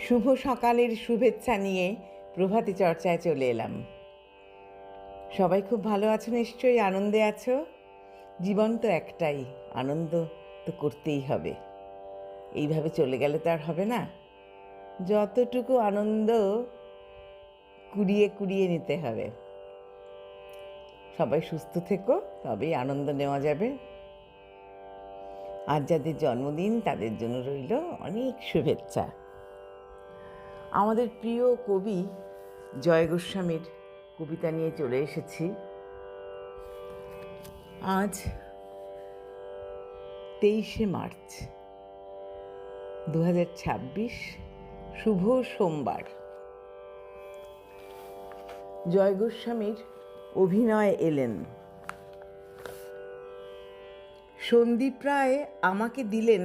শুভ সকালের শুভেচ্ছা নিয়ে প্রভাতী চর্চায় চলে এলাম। সবাই খুব ভালো আছো নিশ্চয়ই, আনন্দে আছো। জীবন তো একটাই, আনন্দ তো করতেই হবে। এইভাবে চলে গেলে তো আর হবে না। যতটুকু আনন্দ কুড়িয়ে কুড়িয়ে নিতে হবে। সবাই সুস্থ থেকো, তবেই আনন্দ নেওয়া যাবে। আজ যাদের জন্মদিন তাদের জন্য রইল অনেক শুভেচ্ছা। আমাদের প্রিয় কবি জয় গোস্বামীর কবিতা নিয়ে চলে এসেছি। আজ 23শে মার্চ 2026, শুভ সোমবার। জয় গোস্বামীর অভিনয় এলেন। সন্দীপ রায় আমাকে দিলেন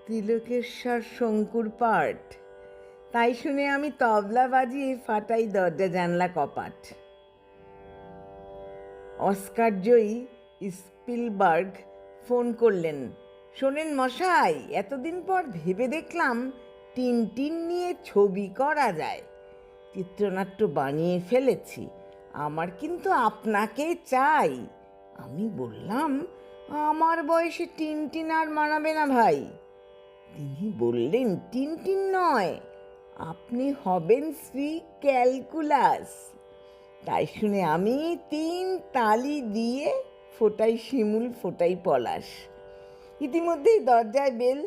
ত্রিলোকেশ্বর শঙ্কুর পাঠ, তাই শুনে আমি তবলা বাজিয়ে ফাটাই দরজা জানলা কপাট। অস্কার জয়ী স্পিলবার্গ ফোন করলেন, শোনেন মশাই, এতদিন পর ভেবে দেখলাম টিনটিন নিয়ে ছবি করা যায়। চিত্রনাট্য বানিয়ে ফেলেছি, আমার কিন্তু আপনাকে চাই। আমি বললাম, আমার বয়সে টিনটিন আর মানাবে না ভাই। তিনি বললেন, টিনটিন নয়, আপনি হবেন শ্রী ক্যালকুলাস। তাই শুনে আমি 3 তালি দিয়ে ফোটাই শিমুল ফোটাই পলাশ। ইতিমধ্যেই দরজায় বেল,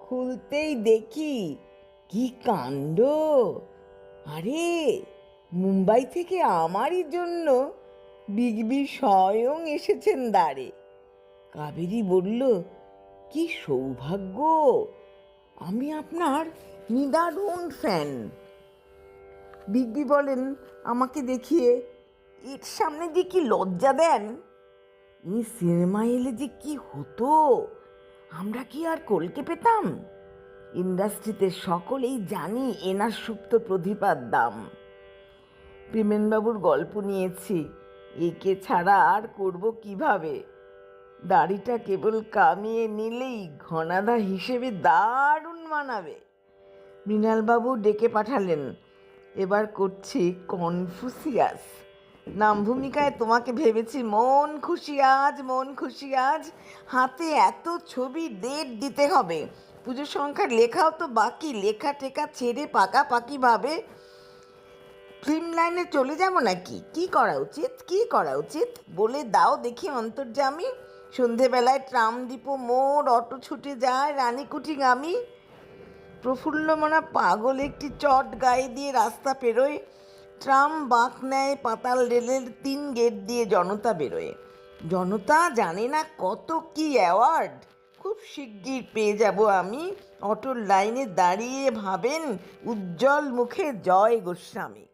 খুলতেই দেখি কি কাণ্ড! আরে, মুম্বাই থেকে আমারই জন্য বিগ বি স্বয়ং এসেছেন দ্বারে। কাবেরী বলল, কি সৌভাগ্য, আমি আপনার নিদারুণ ফ্যান। বিগ বি বলেন আমাকে দেখিয়ে, এর সামনে যে কি লজ্জা দেন, এই সিনেমা এলে যে কি হতো, আমরা কি আর কলকে পেতাম? ইন্ডাস্ট্রিতে সকলেই জানি এনার সুপ্ত প্রতিভার দাম। প্রেমেনবাবুর গল্প নিয়েছি, একে ছাড়া আর করব কিভাবে? দাড়িটা কেবল কামিয়ে নিলেই ঘনাদা হিসেবে দারুণ মানাবে। মৃণালবাবু ডেকে পাঠালেন, এবার করছি কনফুসিয়াস। নাম ভূমিকায় তোমাকে ভেবেছি মন খুশি আজ, মন খুশি আজ। হাতে এত ছবি, ডেট দিতে হবে। পুজোর সংখ্যার লেখাও তো বাকি, লেখা টেকা ছেড়ে পাকাপাকিভাবে ফিল্ম লাইনে চলে যাব নাকি? কি করা উচিত, কি করা উচিত বলে দাও দেখি অন্তর্যামী। সন্ধেবেলায় ট্রাম ডিপো মোড়, অটো ছুটে যায় রানীকুঠিগামী। প্রফুল্লমনা পাগল একটি চট গায়ে দিয়ে রাস্তা পেরোয়। ট্রাম বাঁক নেয় পাতাল রেলের 3 গেট দিয়ে, জনতা বেরোয়। জনতা জানে না কত কি অ্যাওয়ার্ড। খুব শিগগির পেয়ে যাব আমি। অটোর লাইনে দাঁড়িয়ে ভাবেন উজ্জ্বল মুখে জয় গোস্বামী।